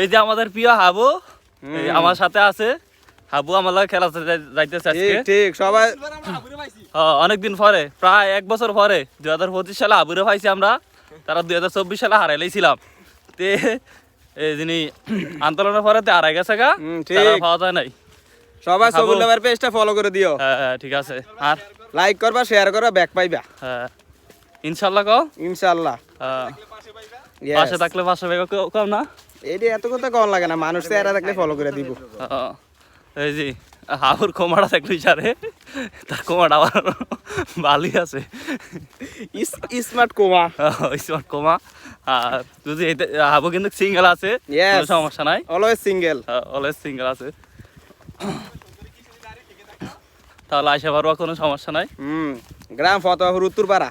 এই যে আমাদের প্রিয় হাবু এই আমার সাথে আছে। হাবু আমার লাগে খেলা যাইতেছে আজকে। ঠিক সবাই অনেকদিন পরে, প্রায় 1 বছর পরে 2025 সালে হাবুরে পাইছি আমরা। তারা 2024 সালে হারাইলাইছিলাম। তে এই যিনি আন্দোলনের পরে হারাই গেছে গা, তারা পাওয়া যায় নাই। সবাই সবুজ লাভার পেজটা ফলো করে দিও। হ্যাঁ ঠিক আছে। আর লাইক করবা, শেয়ার করবা, ব্যাক পাইবা। হ্যাঁ ইনশাআল্লাহ কও। ইনশাআল্লাহ। পাশে থাকলে পাশে পাইবা কম না। এইটা এত কথা কম লাগে না, মানুষ চেহারা থাকলে ফলো করে দিব। এই জি হাবুর কোমাটা দেখলি সারে, তার কোমাটা আবার ভালোই আছে। Smart coma. Smart coma. আর যদি হাবু কিন্তু সিঙ্গেল আছে, কোনো সমস্যা নাই। Always single. অলওয়েজ সিঙ্গেল আছে। তাহলে আসা পারবা, কোনো সমস্যা নাই। গ্রাম ফতোয়াপুর উত্তরপাড়া।